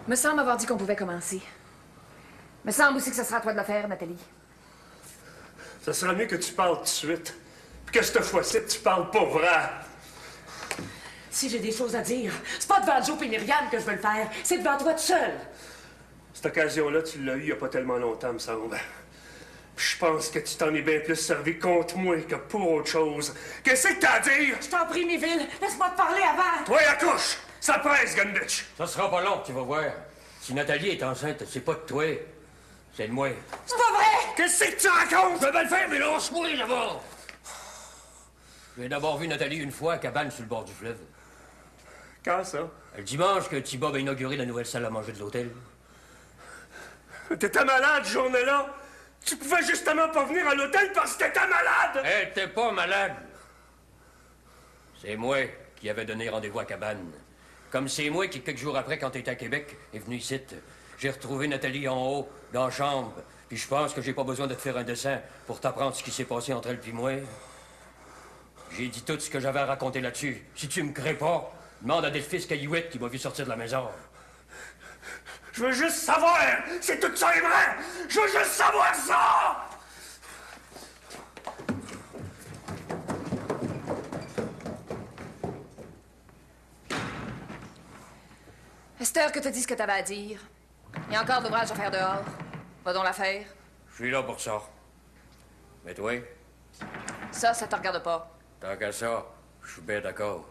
Me semble avoir dit qu'on pouvait commencer. Me semble aussi que ce sera à toi de le faire, Nathalie. Ça sera mieux que tu parles tout de suite. Puis que cette fois-ci, tu parles pas vrai. Si j'ai des choses à dire, c'est pas devant Joe et Myriam que je veux le faire. C'est devant toi tout seul. Cette occasion-là, tu l'as eue il y a pas tellement longtemps, me semble. Puis je pense que tu t'en es bien plus servi contre moi que pour autre chose. Qu'est-ce que t'as à dire? Je t'en prie, Miville, laisse-moi te parler avant. Toi, la couche! Ça presse, gun bitch! Ça sera pas long, tu vas voir. Si Nathalie est enceinte, c'est pas de toi. C'est de moi. C'est pas vrai! Qu'est-ce que tu racontes? Je vais bien le faire, mais lâche-moi d'abord! J'ai d'abord vu Nathalie une fois à cabane sur le bord du fleuve. Quand ça? Le dimanche que Thibaut a inauguré la nouvelle salle à manger de l'hôtel. T'étais malade, ce journée-là? Tu pouvais justement pas venir à l'hôtel parce que t'étais malade! Elle était pas malade. C'est moi qui avais donné rendez-vous à cabane. Comme c'est moi qui, quelques jours après, quand t'étais à Québec, est venu ici. J'ai retrouvé Nathalie en haut, dans la chambre. Puis je pense que j'ai pas besoin de te faire un dessin pour t'apprendre ce qui s'est passé entre elle et moi. J'ai dit tout ce que j'avais à raconter là-dessus. Si tu me crées pas, demande à Delphis Caillouette qui m'a vu sortir de la maison. Je veux juste savoir si tout ça est vrai! Je veux juste savoir ça! Esther, que t'as dit ce que t'avais à dire. Il y a encore de l'ouvrage à faire dehors. Va donc la faire. Je suis là pour ça. Mais toi, Ça te regarde pas. tant qu'à ça, je suis bien d'accord.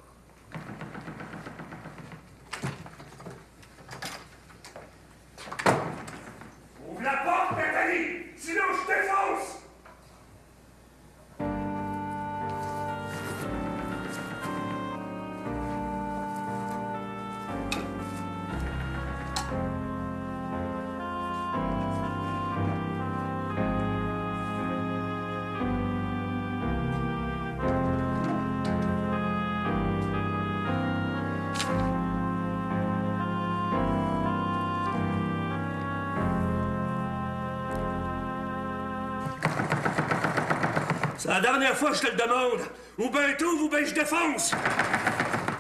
Ouvre la porte, Nathalie! Sinon, je défonce! C'est la dernière fois que je te le demande. Ou ben t'ouvres, ou ben je défonce.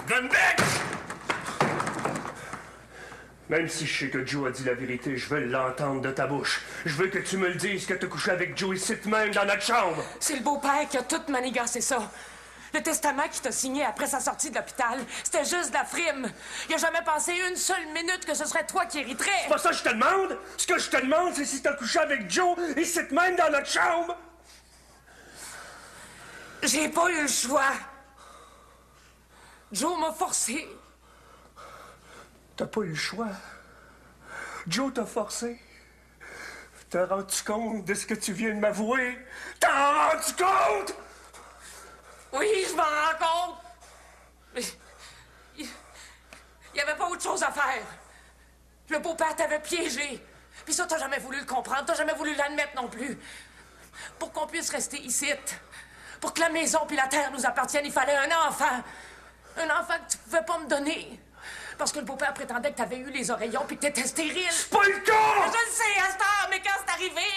Gunbeck! Même si je sais que Joe a dit la vérité, je veux l'entendre de ta bouche. Je veux que tu me le dises que t'as couché avec Joe ici même dans notre chambre. C'est le beau-père qui a tout manigancé ça. Le testament qu'il t'a signé après sa sortie de l'hôpital, c'était juste de la frime. Il a jamais pensé une seule minute que ce serait toi qui hériterais. C'est pas ça que je te demande. Ce que je te demande, c'est si t'as couché avec Joe ici même dans notre chambre. J'ai pas eu le choix. Joe m'a forcé. T'as pas eu le choix. Joe t'a forcé. T'as rendu compte de ce que tu viens de m'avouer? T'as rendu compte? Oui, je m'en rends compte. Mais il y avait pas autre chose à faire. Le beau-père t'avait piégé. Puis ça, t'as jamais voulu le comprendre. T'as jamais voulu l'admettre non plus. Pour qu'on puisse rester ici, pour que la maison puis la terre nous appartiennent, il fallait un enfant. Un enfant que tu pouvais pas me donner. Parce que le beau-père prétendait que t'avais eu les oreillons puis que t'étais stérile. C'est pas le cas! Je le sais, Astor, mais quand c'est arrivé...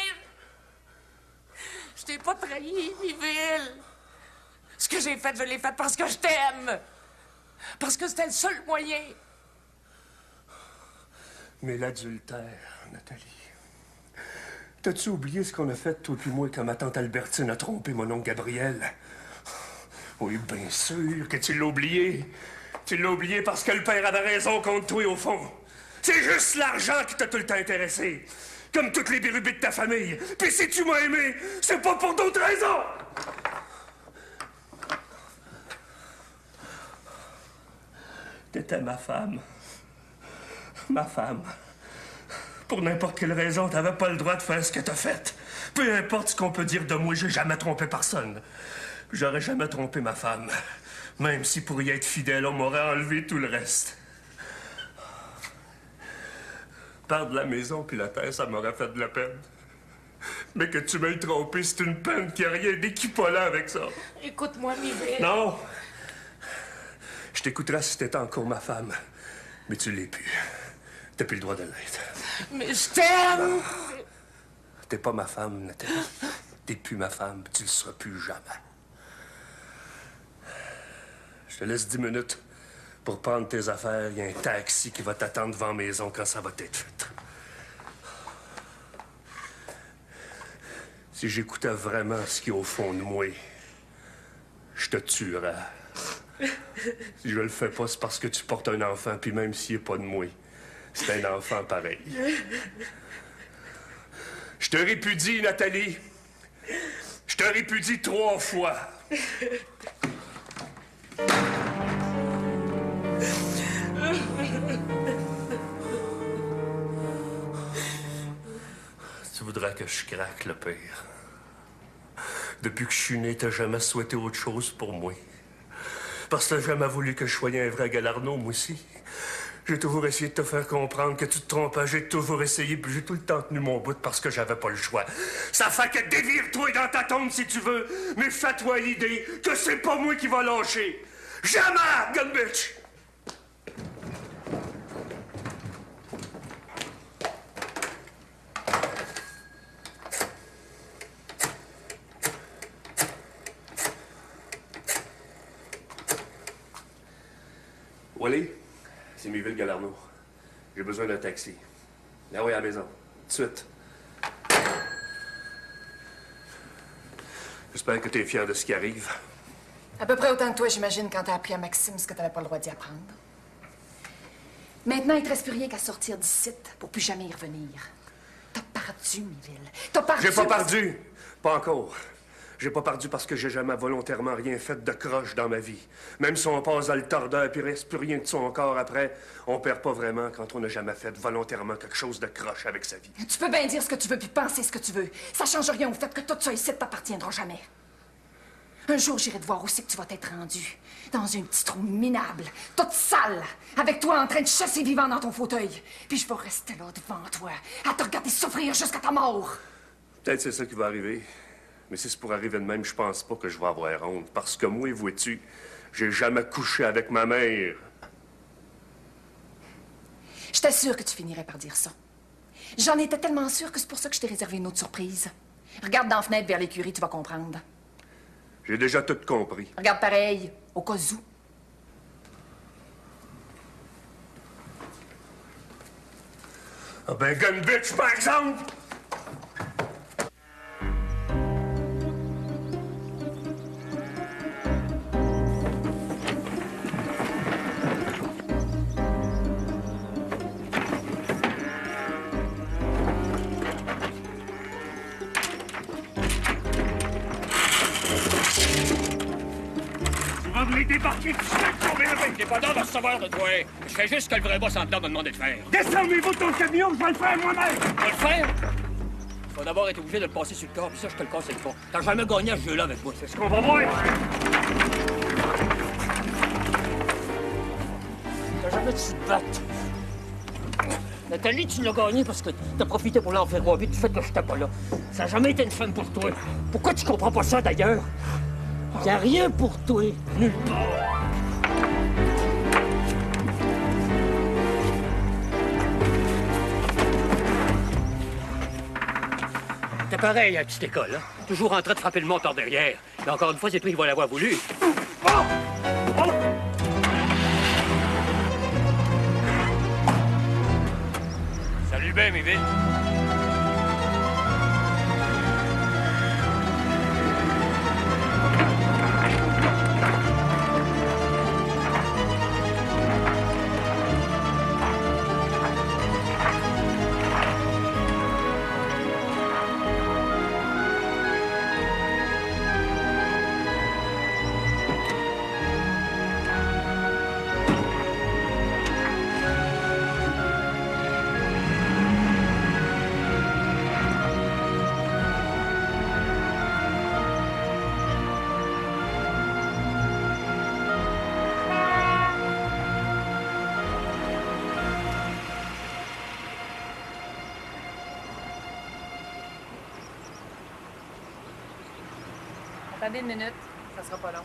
Je t'ai pas trahi, Miville. Ce que j'ai fait, je l'ai fait parce que je t'aime. Parce que c'était le seul moyen. Mais l'adultère, Nathalie... T'as-tu oublié ce qu'on a fait, toi puis moi, quand ma tante Albertine a trompé mon oncle Gabriel? Oui, bien sûr que tu l'as oublié. Tu l'as oublié parce que le père avait raison contre toi, au fond. C'est juste l'argent qui t'a tout le temps intéressé. Comme toutes les bérubés de ta famille. Puis si tu m'as aimé, c'est pas pour d'autres raisons! T'étais ma femme. Ma femme. Pour n'importe quelle raison, t'avais pas le droit de faire ce que t'as fait. Peu importe ce qu'on peut dire de moi, j'ai jamais trompé personne. J'aurais jamais trompé ma femme. Même si pour y être fidèle, on m'aurait enlevé tout le reste. Perdre la maison puis la terre, ça m'aurait fait de la peine. Mais que tu m'aies trompé, c'est une peine qui a rien d'équivalent avec ça. Écoute-moi, Miville. Non! Je t'écouterai si t'étais encore ma femme. Mais tu l'es plus. T'as plus le droit de l'être. Mais je t'aime! T'es pas ma femme, Nathalie. T'es plus ma femme, tu le seras plus jamais. Je te laisse 10 minutes Pour prendre tes affaires, il y a un taxi qui va t'attendre devant la maison quand ça va être fait. Si j'écoutais vraiment ce qui est au fond de moi, je te tuerais. Si je le fais pas, c'est parce que tu portes un enfant, puis même s'il n'est pas de moi, c'est un enfant pareil. Je te répudie, Nathalie. Je te répudie 3 fois. Tu voudrais que je craque, le pire. Depuis que je suis né, t'as jamais souhaité autre chose pour moi. Parce que t'as jamais voulu que je sois un vrai Galarno, moi aussi. J'ai toujours essayé de te faire comprendre que tu te trompais. J'ai toujours essayé, puis j'ai tout le temps tenu mon bout parce que j'avais pas le choix. Ça fait que dévire-toi dans ta tombe si tu veux, mais fais-toi l'idée que c'est pas moi qui va lâcher. Jamais, gun bitch! Wally, c'est Miville Galarno. J'ai besoin d'un taxi. Là, oui, à la maison. Tout de suite. J'espère que t'es fier de ce qui arrive. À peu près autant que toi, j'imagine, quand t'as appris à Maxime ce que t'avais pas le droit d'y apprendre. Maintenant, il te reste plus rien qu'à sortir d'ici pour plus jamais y revenir. T'as perdu, Miville. T'as perdu. J'ai pas perdu. Pas encore. J'ai pas perdu parce que j'ai jamais volontairement rien fait de croche dans ma vie. Même si on passe dans le tordeur puis il reste plus rien de son corps après, on perd pas vraiment quand on n'a jamais fait volontairement quelque chose de croche avec sa vie. Tu peux bien dire ce que tu veux puis penser ce que tu veux. Ça change rien au fait que tout ça ici t'appartiendra jamais. Un jour, j'irai te voir où c'est que tu vas t'être rendu. Dans un petit trou minable, toute sale, avec toi en train de chasser vivant dans ton fauteuil. Puis je vais rester là devant toi, à te regarder souffrir jusqu'à ta mort. Peut-être c'est ça qui va arriver. Mais si c'est pour arriver de même, je pense pas que je vais avoir honte. Parce que moi, vois-tu, j'ai jamais couché avec ma mère. Je t'assure que tu finirais par dire ça. J'en étais tellement sûre que c'est pour ça que je t'ai réservé une autre surprise. Regarde dans la fenêtre vers l'écurie, tu vas comprendre. J'ai déjà tout compris. Regarde pareil, au cas où. Ah ben, gun bitch, par exemple! Débarquer tout seul, t'es pas dans de recevoir de toi. Je fais juste ce que le vrai boss en dedans me demande de faire. Descendez-vous de ton camion, je vais le faire moi-même! Tu vas le faire? Tu vas d'abord être obligé de le passer sur le corps, puis ça, je te le casse pas. T'as jamais gagné à ce jeu-là avec moi. C'est ce qu'on va voir! T'as jamais su te battre. Nathalie, tu l'as gagné parce que t'as profité pour l'enfer du fait que j'étais pas là. Ça n'a jamais été une femme pour toi. Pourquoi tu comprends pas ça, d'ailleurs? Y a rien pour toi, nulle part. T'es pareil à la petite école, hein? Toujours en train de frapper le monde par derrière. Et encore une fois, c'est toi qui vas l'avoir voulu. Oh! Oh! Salut bien, Miville. Attendez une minute, ça sera pas long.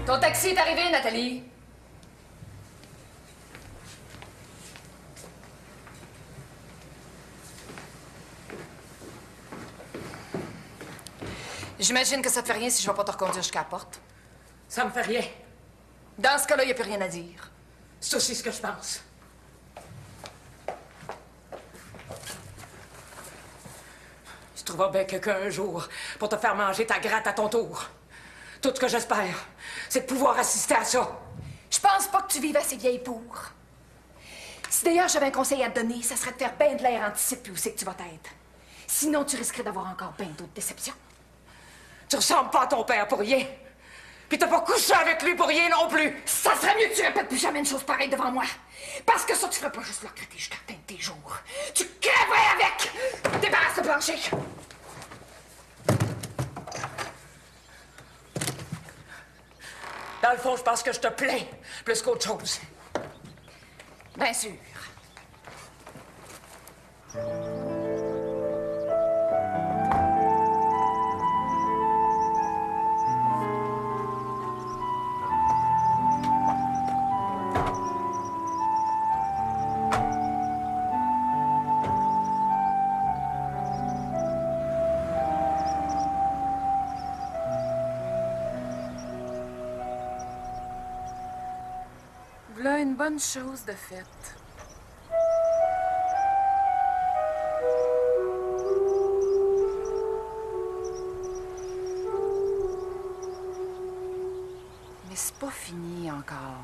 Ton taxi est arrivé, Nathalie. J'imagine que ça te fait rien si je vais pas te reconduire jusqu'à la porte. Ça me fait rien. Dans ce cas-là, il n'y a plus rien à dire. C'est aussi ce que je pense. Tu trouveras bien quelqu'un un jour pour te faire manger ta gratte à ton tour. Tout ce que j'espère, c'est de pouvoir assister à ça. Je pense pas que tu vives assez vieille pour. Si d'ailleurs j'avais un conseil à te donner, ça serait de faire bien de l'air anticipe puis où c'est que tu vas t'être. Sinon, tu risquerais d'avoir encore bien d'autres déceptions. Tu ressembles pas à ton père pour rien. Puis t'as pas couché avec lui pour rien non plus. Ça serait mieux que tu répètes plus jamais une chose pareille devant moi. Parce que ça, tu ferais pas juste le regretter jusqu'à la fin de tes jours. Tu crèverais avec! Débarrasse le plancher! Dans le fond, je pense que je te plains plus qu'autre chose. Bien sûr. Voilà une bonne chose de faite. Mais c'est pas fini encore.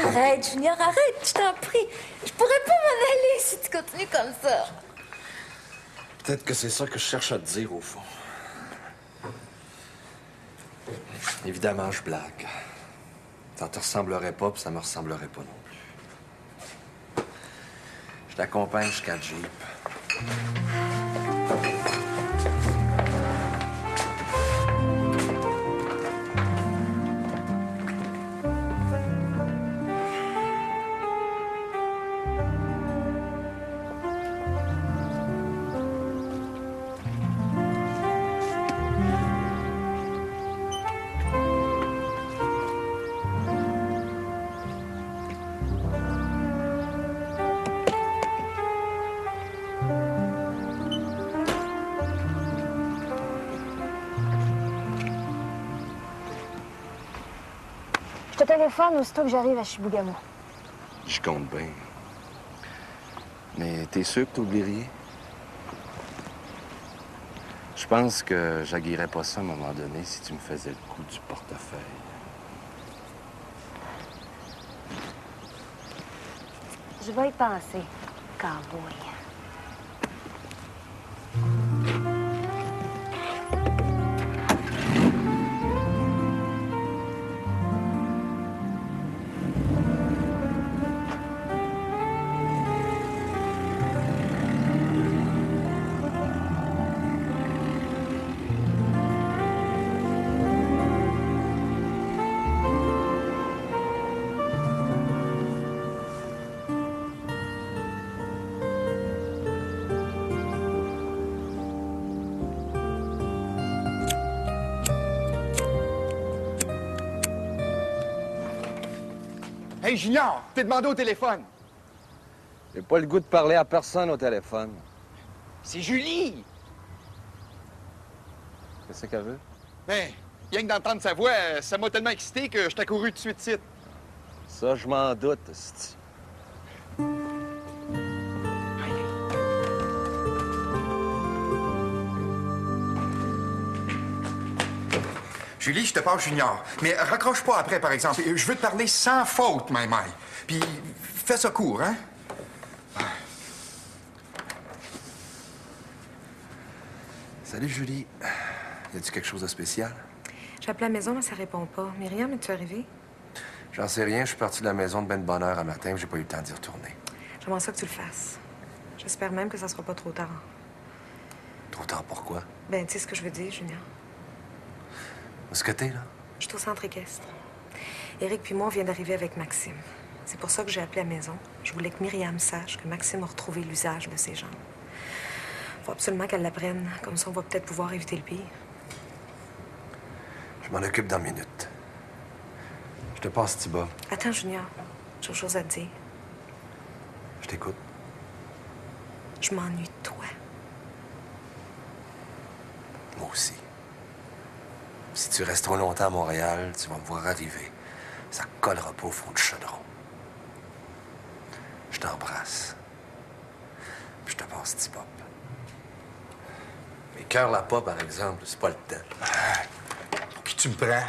Arrête, Junior, arrête, je t'en prie. Je pourrais pas m'en aller si tu continues comme ça. Peut-être que c'est ça que je cherche à te dire, au fond. Évidemment, je blague. Ça te ressemblerait pas, puis ça me ressemblerait pas non plus. Je t'accompagne jusqu'à le Jeep. Je te téléphone aussitôt que j'arrive à Chibougamau. Je compte bien. Mais t'es sûr que t'oublies rien? Je pense que j'aguillerais pas ça à un moment donné si tu me faisais le coup du portefeuille. Je vais y penser, cowboy. Hey, Junior, t'es demandé au téléphone. J'ai pas le goût de parler à personne au téléphone. C'est Julie. Qu'est-ce qu'elle veut? Ben, rien que d'entendre sa voix, ça m'a tellement excité que je t'ai couru tout de suite. Ça, je m'en doute, c'ti. Julie, je te passe Junior. Mais raccroche pas après, par exemple. Je veux te parler sans faute, Maï. Puis fais ça court, hein? Salut, Julie. Y a-tu quelque chose de spécial? J'ai appelé à la maison, mais ça répond pas. Myriam, es-tu arrivée? J'en sais rien. Je suis parti de la maison de ben de bonne heure un matin, j'ai pas eu le temps d'y retourner. J'aimerais ça que tu le fasses. J'espère même que ça sera pas trop tard. Trop tard, pourquoi? Ben, tu sais ce que je veux dire, Junior. Où est-ce que t'es, là? Je suis au centre équestre. Éric puis moi, on vient d'arriver avec Maxime. C'est pour ça que j'ai appelé à la maison. Je voulais que Myriam sache que Maxime a retrouvé l'usage de ses jambes. Faut absolument qu'elle l'apprenne. Comme ça, on va peut-être pouvoir éviter le pire. Je m'en occupe dans une minute. Je te passe Thibaut. Attends, Junior. J'ai autre chose à te dire. Je t'écoute. Je m'ennuie de toi. Moi aussi. Si tu restes trop longtemps à Montréal, tu vas me voir arriver. Ça collera pas au fond du chaudron. Je t'embrasse. Puis je te passe petit pop. Mais cœur la pas, par exemple, c'est pas le temps. Puis tu me prends.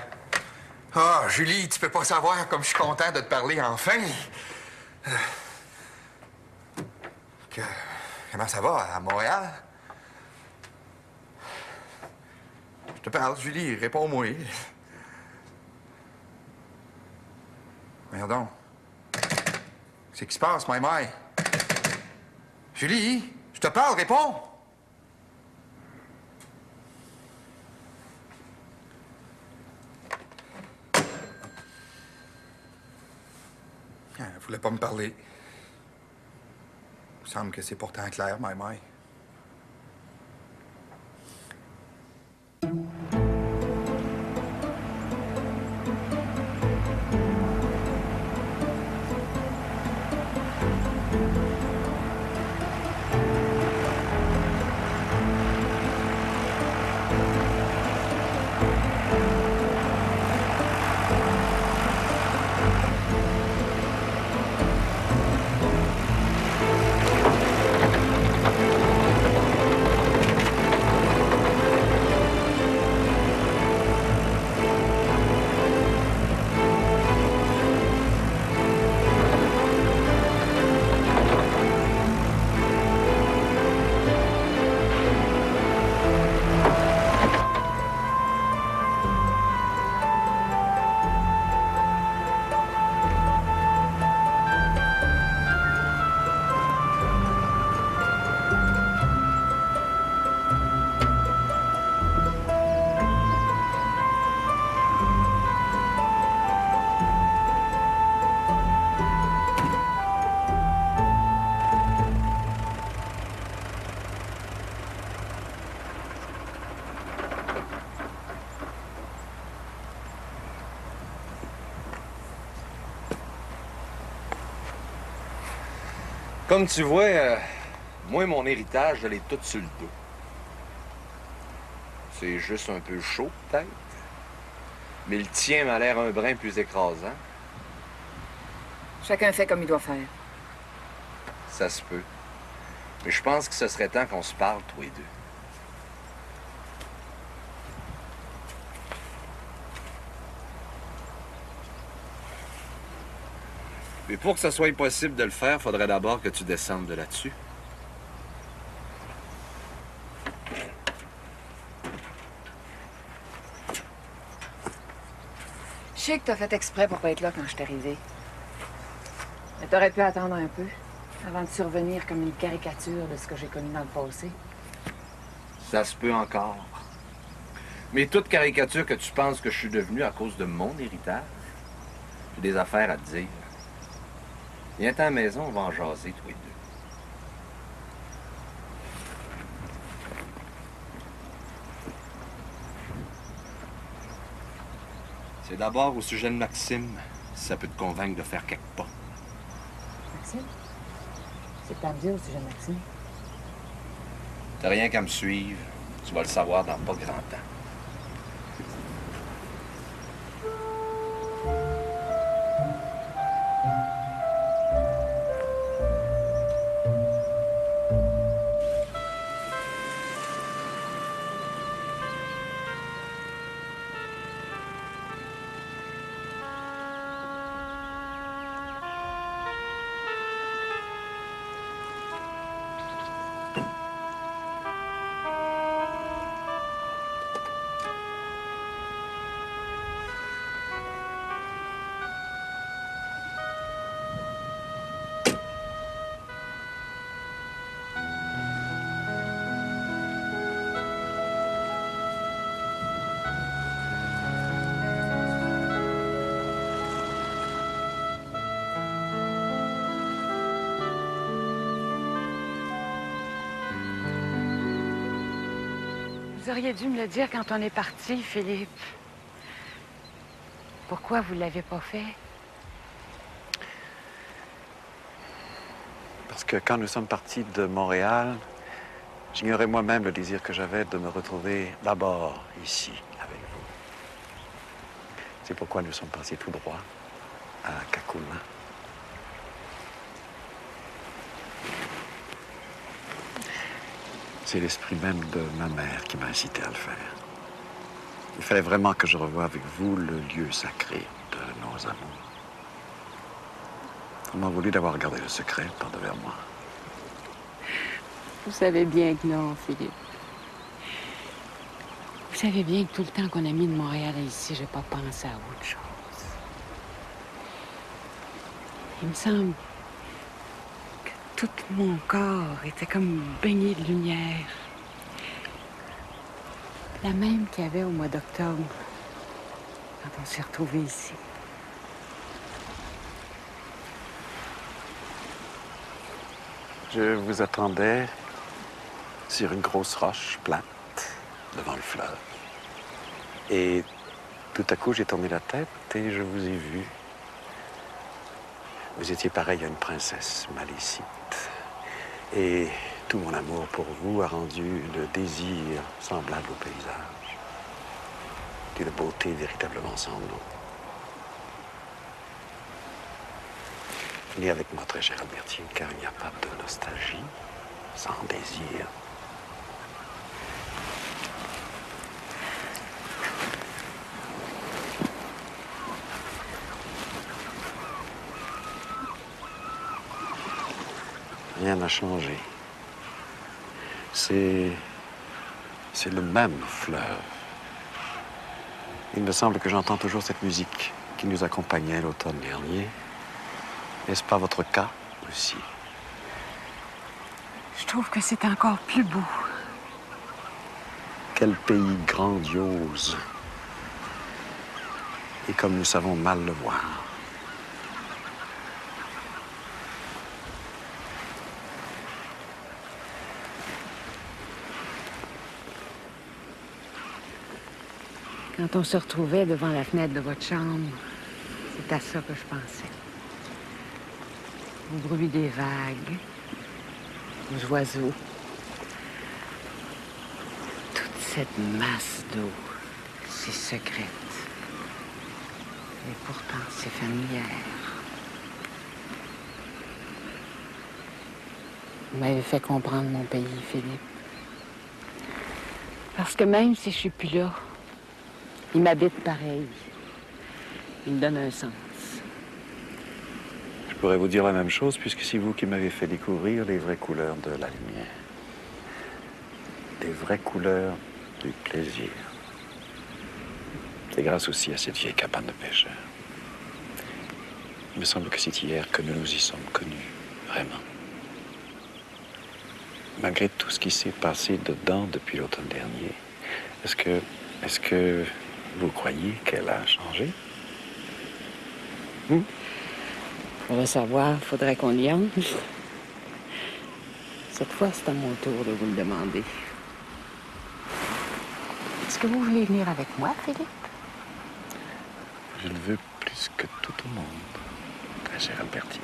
Ah, Julie, tu peux pas savoir comme je suis content de te parler enfin. Comment ça va à Montréal? Je te parle, Julie, réponds-moi. Voyons donc. Qu'est-ce qui se passe, Maï? Julie, je te parle, réponds! Elle voulait pas me parler. Il me semble que c'est pourtant clair, Maï. Comme tu vois, moi, mon héritage, je l'ai tout sur le dos. C'est juste un peu chaud, peut-être. Mais le tien m'a l'air un brin plus écrasant. Chacun fait comme il doit faire. Ça se peut. Mais je pense que ce serait temps qu'on se parle, tous les deux. Mais pour que ce soit possible de le faire, il faudrait d'abord que tu descendes de là-dessus. Je sais que t'as fait exprès pour pas être là quand je suis arrivée. Mais t'aurais pu attendre un peu, avant de survenir comme une caricature de ce que j'ai connu dans le passé. Ça se peut encore. Mais toute caricature que tu penses que je suis devenu à cause de mon héritage, j'ai des affaires à te dire. Viens-t'en à la maison, on va en jaser, tous les deux. C'est d'abord au sujet de Maxime, si ça peut te convaincre de faire quelques pas. Maxime? C'est pas à me dire au sujet de Maxime. T'as rien qu'à me suivre. Tu vas le savoir dans pas grand temps. Vous auriez dû me le dire quand on est parti, Philippe. Pourquoi vous ne l'avez pas fait? Parce que quand nous sommes partis de Montréal, j'ignorais moi-même le désir que j'avais de me retrouver d'abord ici, avec vous. C'est pourquoi nous sommes passés tout droit à Kakuma. C'est l'esprit même de ma mère qui m'a incité à le faire. Il fallait vraiment que je revoie avec vous le lieu sacré de nos amours. On m'a voulu d'avoir gardé le secret par devers moi. Vous savez bien que non, Philippe. Vous savez bien que tout le temps qu'on a mis de Montréal à ici, j'ai pas pensé à autre chose. Il me semble que tout mon corps était comme baigné de lumière. La même qu'il y avait au mois d'octobre, quand on s'est retrouvés ici. Je vous attendais sur une grosse roche plate devant le fleuve. Et tout à coup, j'ai tourné la tête et je vous ai vu. Vous étiez pareil à une princesse malécite. Et tout mon amour pour vous a rendu le désir semblable au paysage. D'une beauté véritablement sans nom. Venez avec moi, très cher Albertine, car il n'y a pas de nostalgie sans désir. Rien n'a changé. C'est le même fleuve. Il me semble que j'entends toujours cette musique qui nous accompagnait l'automne dernier. N'est-ce pas votre cas aussi? Je trouve que c'est encore plus beau. Quel pays grandiose. Et comme nous savons mal le voir. Quand on se retrouvait devant la fenêtre de votre chambre, c'est à ça que je pensais. Au bruit des vagues, aux oiseaux. Toute cette masse d'eau, si secrète. Et pourtant, c'est familière. Vous m'avez fait comprendre mon pays, Philippe. Parce que même si je suis plus là, il m'habite pareil. Il me donne un sens. Je pourrais vous dire la même chose, puisque c'est vous qui m'avez fait découvrir les vraies couleurs de la lumière. Les vraies couleurs du plaisir. C'est grâce aussi à cette vieille cabane de pêcheurs. Il me semble que c'est hier que nous nous y sommes connus, vraiment. Malgré tout ce qui s'est passé dedans depuis l'automne dernier, est-ce que vous croyez qu'elle a changé? Pour le savoir, faudrait qu'on y entre. Cette fois, c'est à mon tour de vous le demander. Est-ce que vous voulez venir avec moi, Philippe? Je le veux plus que tout au monde, très cher Albertine.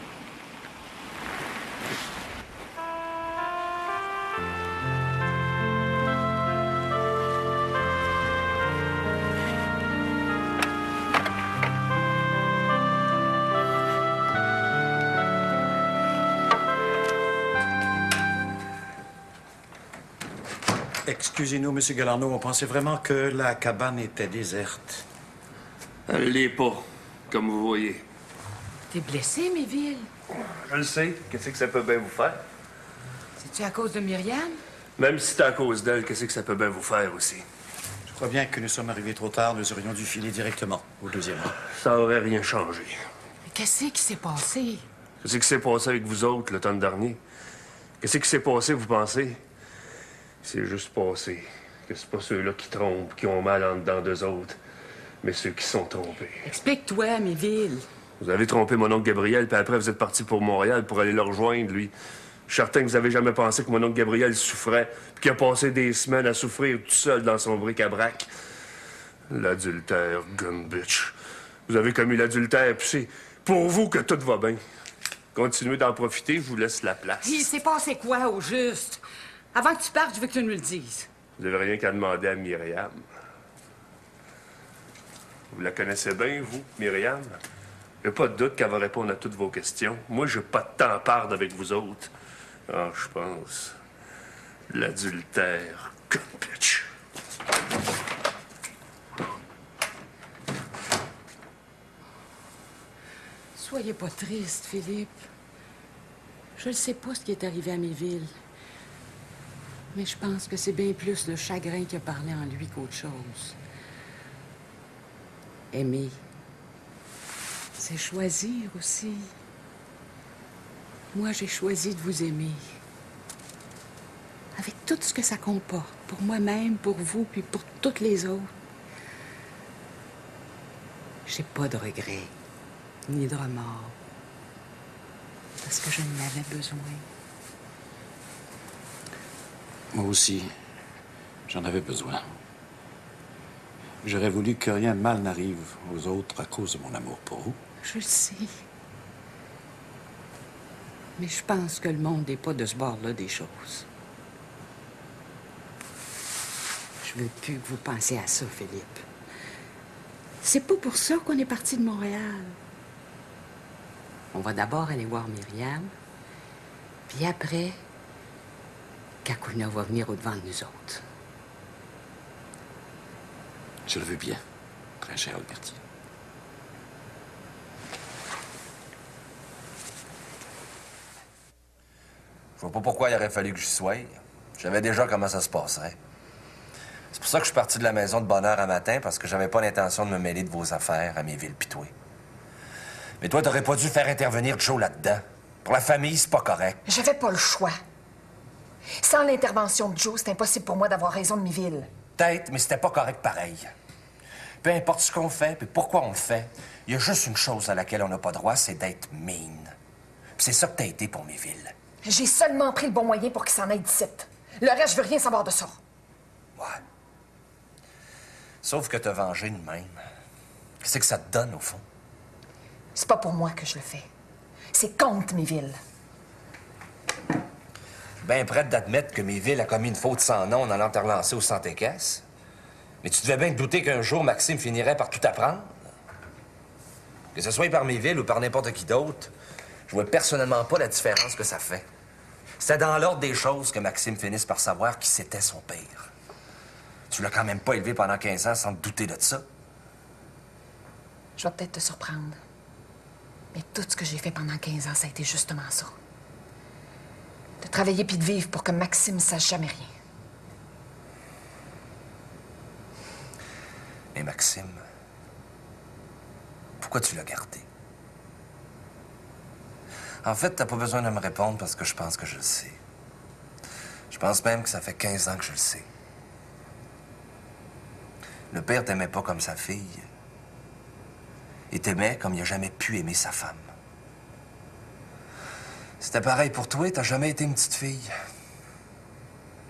Excusez-nous, M. Galarneau, on pensait vraiment que la cabane était déserte. Elle l'est pas, comme vous voyez. T'es blessé, Méville? Je le sais. Qu'est-ce que ça peut bien vous faire? C'est-tu à cause de Myriam? Même si c'est à cause d'elle, qu'est-ce que ça peut bien vous faire aussi? Je crois bien que nous sommes arrivés trop tard. Nous aurions dû filer directement au deuxième rang. Ça aurait rien changé. Mais qu'est-ce qui s'est passé? Qu'est-ce qui s'est passé avec vous autres l'automne dernier? Qu'est-ce qui s'est passé, vous pensez? C'est juste passé. Que c'est pas ceux-là qui trompent, qui ont mal en dedans d'eux autres, mais ceux qui sont trompés. Explique-toi, Méville. Vous avez trompé mon oncle Gabriel, puis après, vous êtes parti pour Montréal pour aller le rejoindre, lui. Je suis certain que vous avez jamais pensé que mon oncle Gabriel souffrait, puis qu'il a passé des semaines à souffrir tout seul dans son bric-à-brac. L'adultère, Gumbitch. Vous avez commis l'adultère, puis c'est pour vous que tout va bien. Continuez d'en profiter, je vous laisse la place. Il s'est passé quoi, au juste? Avant que tu partes, je veux que tu nous le dises. Vous n'avez rien qu'à demander à Myriam. Vous la connaissez bien, vous, Myriam? Il n'y a pas de doute qu'elle va répondre à toutes vos questions. Moi, j'ai pas de temps à perdre avec vous autres. Ah, je pense. L'adultère. Gumbitch. Soyez pas triste, Philippe. Je ne sais pas ce qui est arrivé à Méville. Mais je pense que c'est bien plus le chagrin qui a parlé en lui qu'autre chose. Aimer, c'est choisir aussi. Moi, j'ai choisi de vous aimer. Avec tout ce que ça comporte. Pour moi-même, pour vous, puis pour toutes les autres. J'ai pas de regrets, ni de remords. Parce que je n'en avais besoin. Moi aussi, j'en avais besoin. J'aurais voulu que rien de mal n'arrive aux autres à cause de mon amour pour vous. Je le sais. Mais je pense que le monde n'est pas de ce bord-là des choses. Je veux plus que vous pensiez à ça, Philippe. C'est pas pour ça qu'on est parti de Montréal. On va d'abord aller voir Myriam, puis après, Kakuna va venir au-devant de nous autres. Je le veux bien, très cher Albertine. Je vois pas pourquoi il aurait fallu que j'y sois. Je savais déjà comment ça se passerait. C'est pour ça que je suis parti de la maison de bonne heure un matin, parce que j'avais pas l'intention de me mêler de vos affaires à Méville pis toi. Mais toi, t'aurais pas dû faire intervenir Joe là-dedans. Pour la famille, c'est pas correct. J'avais pas le choix. Sans l'intervention de Joe, c'est impossible pour moi d'avoir raison de Méville. Peut-être, mais c'était pas correct pareil. Peu importe ce qu'on fait, puis pourquoi on le fait, il y a juste une chose à laquelle on n'a pas droit, c'est d'être mean. Puis c'est ça que t'as été pour Méville. J'ai seulement pris le bon moyen pour qu'il s'en aille d'ici. Le reste, je veux rien savoir de ça. Ouais. Sauf que te venger de même, qu'est-ce que ça te donne, au fond? C'est pas pour moi que je le fais. C'est contre Méville. Bien prête d'admettre que Méville a commis une faute sans nom en allant te relancer au santé-caisse. Mais tu devais bien te douter qu'un jour, Maxime finirait par tout apprendre. Que ce soit par Méville ou par n'importe qui d'autre, je vois personnellement pas la différence que ça fait. C'était dans l'ordre des choses que Maxime finisse par savoir qui c'était son père. Tu l'as quand même pas élevé pendant 15 ans sans te douter de ça. Je vais peut-être te surprendre. Mais tout ce que j'ai fait pendant 15 ans, ça a été justement ça. De travailler puis de vivre pour que Maxime sache jamais rien. Mais Maxime, pourquoi tu l'as gardé? En fait, t'as pas besoin de me répondre parce que je pense que je le sais. Je pense même que ça fait 15 ans que je le sais. Le père t'aimait pas comme sa fille. Il t'aimait comme il a jamais pu aimer sa femme. C'était pareil pour toi, t'as jamais été une petite fille.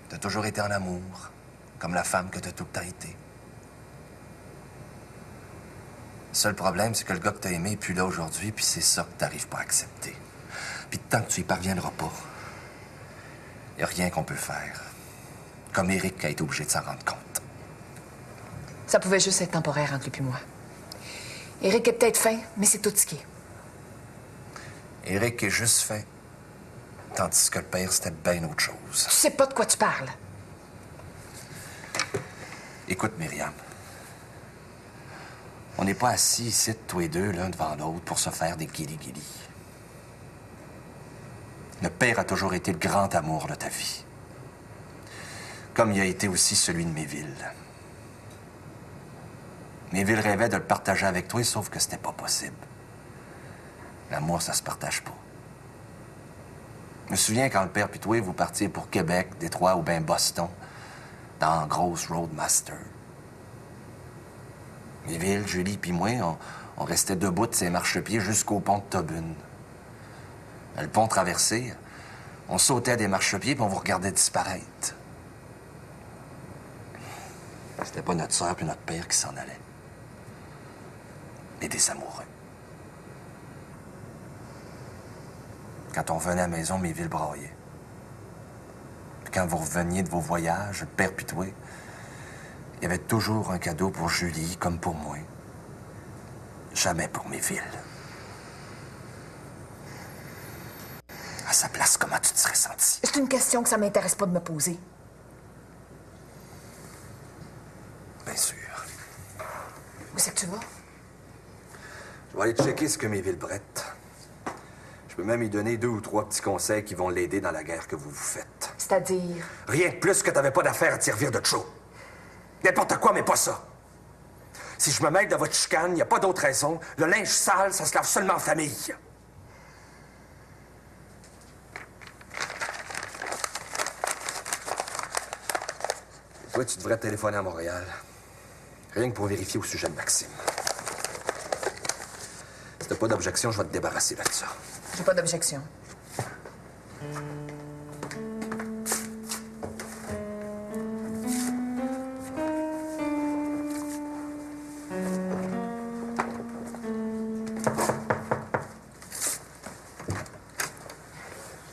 T'as toujours été en amour, comme la femme que t'as tout le temps été. Le seul problème, c'est que le gars que t'as aimé est plus là aujourd'hui, puis c'est ça que t'arrives pas à accepter. Puis tant que tu y parviendras pas, y a rien qu'on peut faire. Comme Éric qui a été obligé de s'en rendre compte. Ça pouvait juste être temporaire entre lui et moi. Éric est peut-être fin, mais c'est tout ce qui est. Éric est juste fin. Tandis que le père, c'était bien autre chose. Tu sais pas de quoi tu parles. Écoute, Myriam. On n'est pas assis ici, tous les deux, l'un devant l'autre, pour se faire des guilis-guilis. Le père a toujours été le grand amour de ta vie. Comme il a été aussi celui de Méville. Méville rêvait de le partager avec toi, sauf que c'était pas possible. L'amour, ça se partage pas. Je me souviens quand le père puis toi, vous partiez pour Québec, Détroit ou bien Boston, dans grosse Roadmaster. Méville, Julie puis moi, on restait debout de ces marchepieds jusqu'au pont de Tobune. Le pont traversé, On sautait des marchepieds puis on vous regardait disparaître. C'était pas notre sœur puis notre père qui s'en allaient, mais des amoureux. Quand on venait à la maison, mes villes braillaient. Puis quand vous reveniez de vos voyages, le père puis toi, il y avait toujours un cadeau pour Julie comme pour moi. Jamais pour mes villes. À sa place, comment tu te serais senti? C'est une question que ça m'intéresse pas de me poser. Bien sûr. Où c'est que tu vas? Je vais aller checker ce que mes villes brettent. Je peux même lui donner 2 ou 3 petits conseils qui vont l'aider dans la guerre que vous vous faites. C'est-à-dire? Rien de plus que t'avais pas d'affaire à t'y revire de chaud. N'importe quoi, mais pas ça. Si je me mêle de votre chicane, il n'y a pas d'autre raison. Le linge sale, ça se lave seulement en famille. Et toi, tu devrais téléphoner à Montréal. Rien que pour vérifier au sujet de Maxime. Si t'as pas d'objection, je vais te débarrasser de ça. J'ai pas d'objection.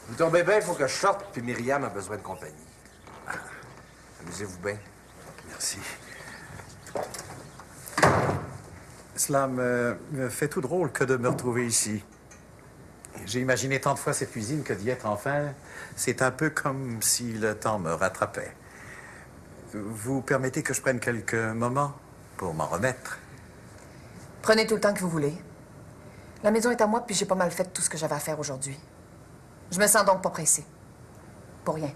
Vous tombez bien, il faut que je sorte, puis Myriam a besoin de compagnie. Amusez-vous bien. Merci. Cela me fait tout drôle que de me retrouver ici. J'ai imaginé tant de fois cette cuisine que d'y être enfin, c'est un peu comme si le temps me rattrapait. Vous permettez que je prenne quelques moments pour m'en remettre? Prenez tout le temps que vous voulez. La maison est à moi, puis j'ai pas mal fait tout ce que j'avais à faire aujourd'hui. Je me sens donc pas pressée. Pour rien.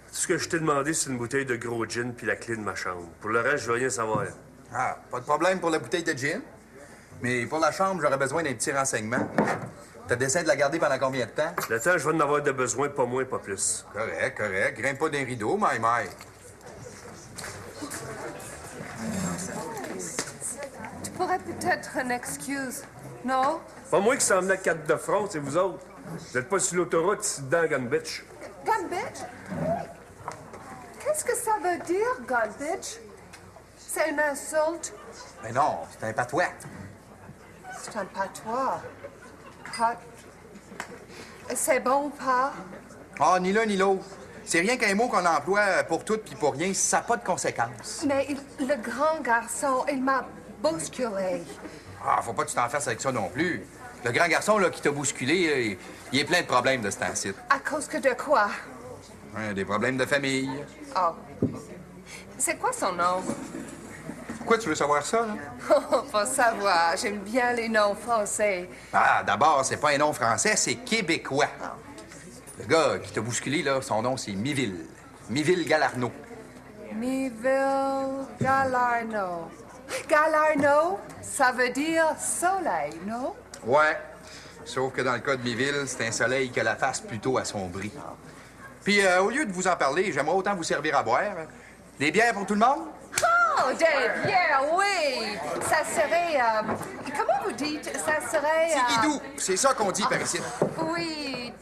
Tout ce que je t'ai demandé, c'est une bouteille de gros gin puis la clé de ma chambre. Pour le reste, je veux rien savoir. Ah, pas de problème pour la bouteille de gin. Mais pour la chambre, j'aurais besoin d'un petit renseignement. T'as dessein de la garder pendant combien de temps? Le temps, je vais en avoir de besoin, pas moins, pas plus. Correct, correct. Grimpe pas d'un rideau, my. Tu pourrais peut-être une excuse, non? Pas moi qui s'en venais à 4 de front, c'est vous autres. Vous êtes pas sur l'autoroute, ici dedans, Gun Bitch. Gun bitch? Qu'est-ce que ça veut dire, gun bitch? C'est une insulte? Mais non, c'est un patois. C'est un patois. C'est bon, pas? Ah, ni l'un ni l'autre. C'est rien qu'un mot qu'on emploie pour tout puis pour rien, ça n'a pas de conséquences. Mais le grand garçon, il m'a bousculé. Ah, faut pas que tu t'en fasses avec ça non plus. Le grand garçon là, qui t'a bousculé, il est plein de problèmes de ce temps-ci. À cause que de quoi? Ouais, des problèmes de famille. Oh. C'est quoi son nom? Pourquoi tu veux savoir ça, là? Oh, faut savoir. J'aime bien les noms français. Ah, d'abord, c'est pas un nom français, c'est québécois. Le gars qui t'a bousculé, là, son nom, c'est Miville. Miville Galarno. Miville Galarno. Galarno, ça veut dire soleil, non? Ouais. Sauf que dans le cas de Miville, c'est un soleil qui a la face plutôt assombrie. Puis, au lieu de vous en parler, j'aimerais autant vous servir à boire. Des bières pour tout le monde? Oh, des bières, oui! Ça serait... comment vous dites? Ça serait... Tigidou, c'est ça qu'on dit par ici. Oui,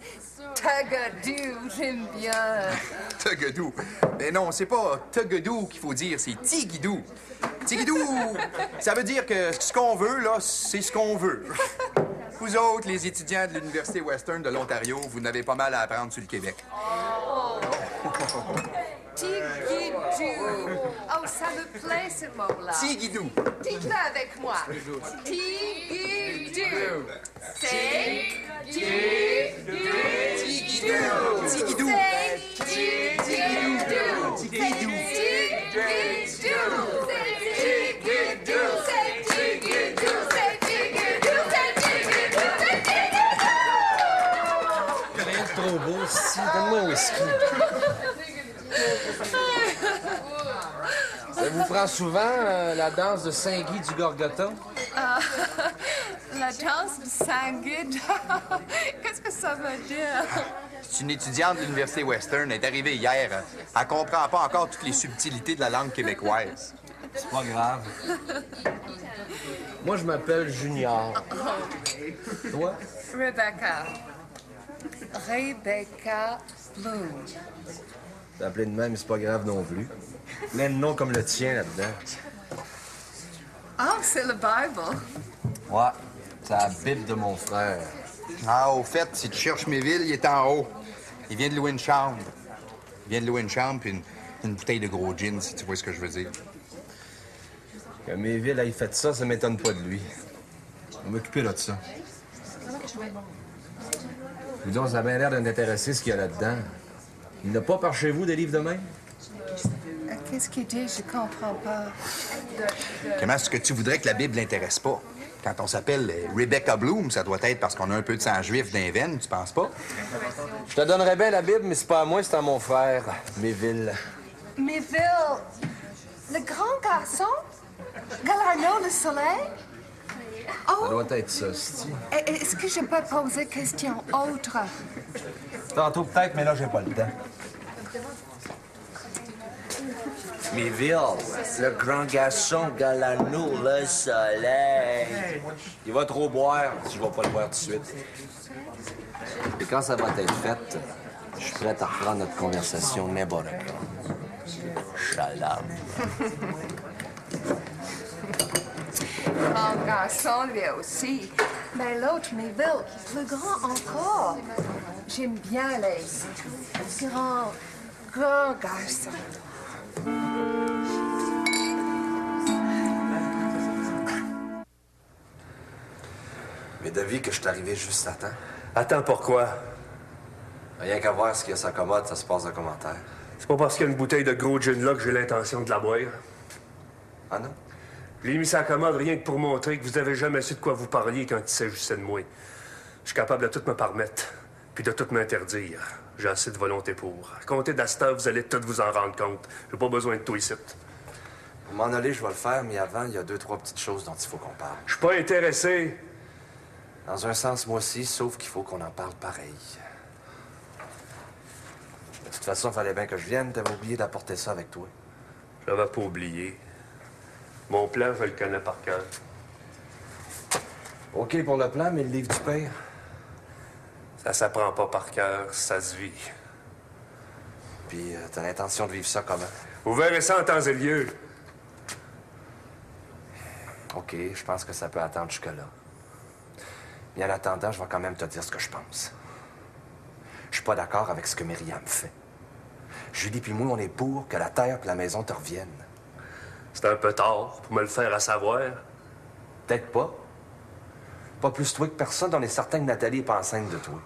Tugadou, j'aime bien. Tugadou. Mais non, c'est pas Tugadou qu'il faut dire, c'est Tigidou. Tigidou, ça veut dire que ce qu'on veut, là, c'est ce qu'on veut. Vous autres, les étudiants de l'Université Western de l'Ontario, vous n'avez pas mal à apprendre sur le Québec. Oh. Tigidou. Oh, ça me plaît, ce mot-là. Tigidou. Dites-le avec moi. Tigidou. C'est Tigidou. Tigidou. Tigidou. Tigidou. Trop beau, si. Donne-moi un whisky. Ça vous prend souvent la danse de Saint-Guy du Gorgota? La danse de Saint-Guy. Qu'est-ce que ça veut dire? C'est une étudiante de l'Université Western. Elle est arrivée hier. Elle comprend pas encore toutes les subtilités de la langue québécoise. C'est pas grave. Moi, je m'appelle Junior. Toi? Rebecca. Rebecca Bloom. T'appeler de même, c'est pas grave non plus. Plein de noms comme le tien là-dedans. Ah, c'est le Bible. Ouais, c'est la Bible de mon frère. Ah, au fait, si tu cherches Méville, il est en haut. Il vient de louer une chambre. Il vient de louer une chambre puis une bouteille de gros gin, si tu vois ce que je veux dire. Que Méville ait fait ça m'étonne pas de lui. On va m'occuper là de ça. Vous dites, ça a bien l'air de t'intéresser ce qu'il y a là-dedans. Il n'a pas par chez vous des livres de même? Qu'est-ce qu'il dit? Je comprends pas. Comment est-ce que tu voudrais que la Bible l'intéresse pas? Quand on s'appelle Rebecca Bloom, ça doit être parce qu'on a un peu de sang juif dans les veines, tu penses pas? Je te donnerais bien la Bible, mais c'est pas à moi, c'est à mon frère, Méville. Méville, le grand garçon? Galarno, le soleil? Ça doit être ça, c'est-tu? Est-ce que je peux poser question autre? Tantôt peut-être, mais là, j'ai pas le temps. Méville, le grand garçon Galano, le soleil. Il va trop boire si je vais pas le boire tout de suite. Et quand ça va être fait, je suis prêt à reprendre notre conversation n'importe quand. Shalom. Grand garçon, lui aussi. Mais l'autre, Méville, plus grand encore. J'aime bien les grands garçons. Mais David, que je suis arrivé juste à temps. Attends, pourquoi? Rien qu'à voir ce qu'il y a sa commode, ça se passe de commentaires. C'est pas parce qu'il y a une bouteille de gros gin là que j'ai l'intention de la boire. Ah non? Je l'ai mis sur la commode rien que pour montrer que vous avez jamais su de quoi vous parliez quand il s'agissait de moi. Je suis capable de tout me permettre, puis de tout m'interdire. J'ai assez de volonté pour. Comptez d'Asta, vous allez tout vous en rendre compte. J'ai pas besoin de tout ici. Pour m'en aller, je vais le faire, mais avant, il y a 2-3 petites choses dont il faut qu'on parle. Je suis pas intéressé. Dans un sens, moi aussi, sauf qu'il faut qu'on en parle pareil. De toute façon, il fallait bien que je vienne. T'avais oublié d'apporter ça avec toi. J'avais pas oublié. Mon plan, je le connais par cœur. OK pour le plan, mais le livre du père? Ça s'apprend pas par cœur, ça se vit. Puis, t'as l'intention de vivre ça comment? Vous verrez ça en temps et lieu. OK, je pense que ça peut attendre jusque-là. Mais en attendant, je vais quand même te dire ce que je pense. Je suis pas d'accord avec ce que Myriam fait. Julie puis moi, on est pour que la terre et la maison te reviennent. C'est un peu tard pour me le faire à savoir. Peut-être pas. Pas plus toi que personne, on est certain que Nathalie n'est pas enceinte de toi.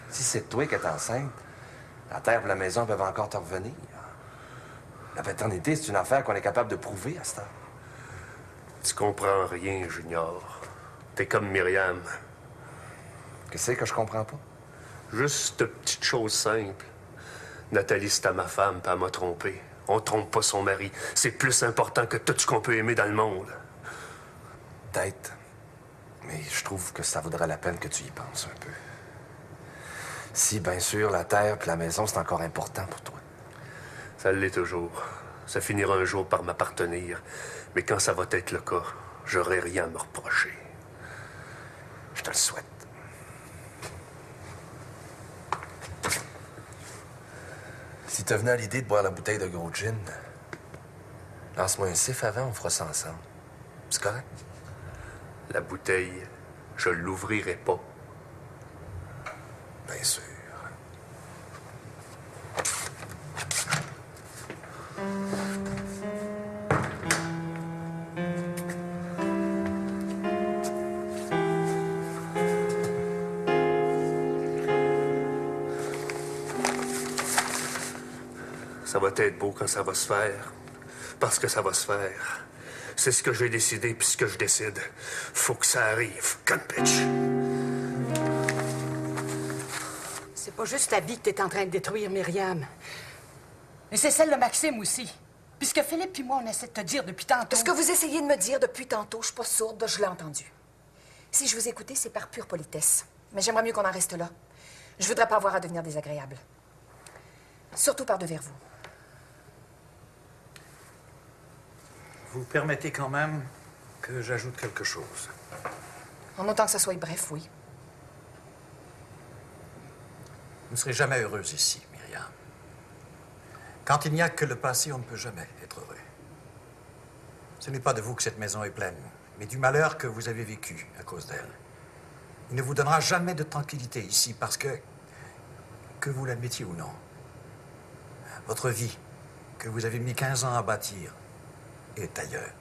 Si c'est toi qui es enceinte, la terre et la maison peuvent encore te revenir. La paternité, c'est une affaire qu'on est capable de prouver à ce temps. Tu comprends rien, Junior. T'es comme Myriam. Qu'est-ce que je comprends pas? Juste de petites choses simples. Nathalie, c'était ma femme, puis elle m'a trompé. On trompe pas son mari. C'est plus important que tout ce qu'on peut aimer dans le monde. Peut-être. Mais je trouve que ça vaudrait la peine que tu y penses un peu. Si, bien sûr, la terre et la maison, c'est encore important pour toi. Ça l'est toujours. Ça finira un jour par m'appartenir. Mais quand ça va être le cas, j'aurai rien à me reprocher. Je te le souhaite. Si te venais à l'idée de boire la bouteille de gros gin, lance-moi un sif avant, on fera ça ensemble. C'est correct? La bouteille, je l'ouvrirai pas. Bien sûr. Ça va être beau quand ça va se faire. Parce que ça va se faire. C'est ce que j'ai décidé, puis ce que je décide. Faut que ça arrive. Gun bitch. C'est pas juste ta vie que t'es en train de détruire, Myriam. Mais c'est celle de Maxime aussi. Puisque Philippe et moi, on essaie de te dire depuis tantôt... Ce que vous essayez de me dire depuis tantôt, je suis pas sourde, je l'ai entendu. Si je vous écoutais, c'est par pure politesse. Mais j'aimerais mieux qu'on en reste là. Je voudrais pas avoir à devenir désagréable. Surtout par devers vous. Vous permettez quand même que j'ajoute quelque chose. En autant que ce soit bref, oui. Vous ne serez jamais heureuse ici, Myriam. Quand il n'y a que le passé, on ne peut jamais être heureux. Ce n'est pas de vous que cette maison est pleine, mais du malheur que vous avez vécu à cause d'elle. Il ne vous donnera jamais de tranquillité ici parce que vous l'admettiez ou non, votre vie, que vous avez mis 15 ans à bâtir, est ailleurs.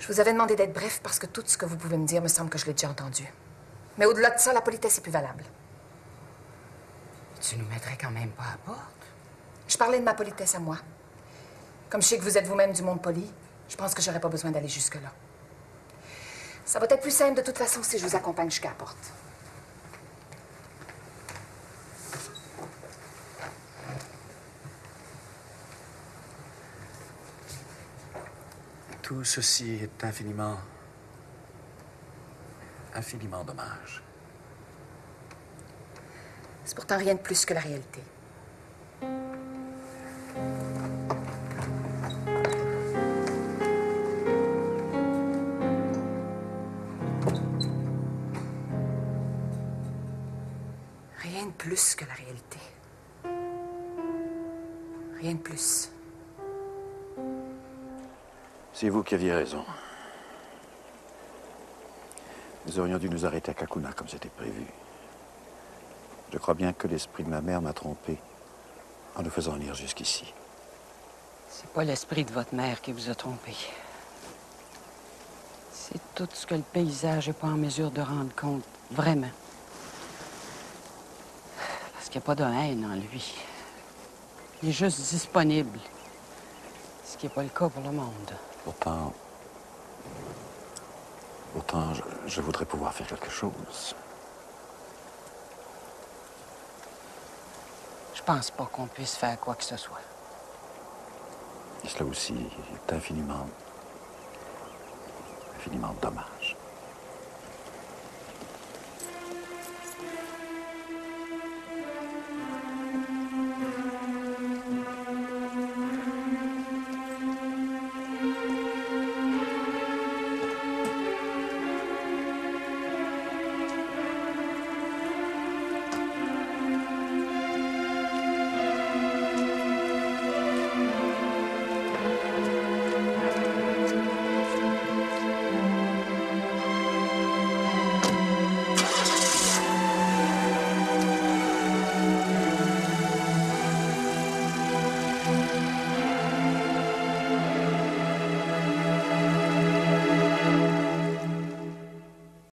Je vous avais demandé d'être bref parce que tout ce que vous pouvez me dire me semble que je l'ai déjà entendu. Mais au-delà de ça, la politesse est plus valable. Tu nous mettrais quand même pas à porte? Je parlais de ma politesse à moi. Comme je sais que vous êtes vous-même du monde poli, je pense que j'aurais pas besoin d'aller jusque-là. Ça va être plus simple de toute façon si je vous accompagne jusqu'à la porte. Tout ceci est infiniment dommage. C'est pourtant rien de plus que la réalité. Rien de plus que la réalité. Rien de plus. C'est vous qui aviez raison. Nous aurions dû nous arrêter à Kakuna comme c'était prévu. Je crois bien que l'esprit de ma mère m'a trompé en nous faisant venir jusqu'ici. C'est pas l'esprit de votre mère qui vous a trompé. C'est tout ce que le paysage n'est pas en mesure de rendre compte, vraiment. Parce qu'il n'y a pas de haine en lui. Il est juste disponible. Ce qui n'est pas le cas pour le monde. Pourtant, je voudrais pouvoir faire quelque chose. Je pense pas qu'on puisse faire quoi que ce soit. Et cela aussi est infiniment dommage.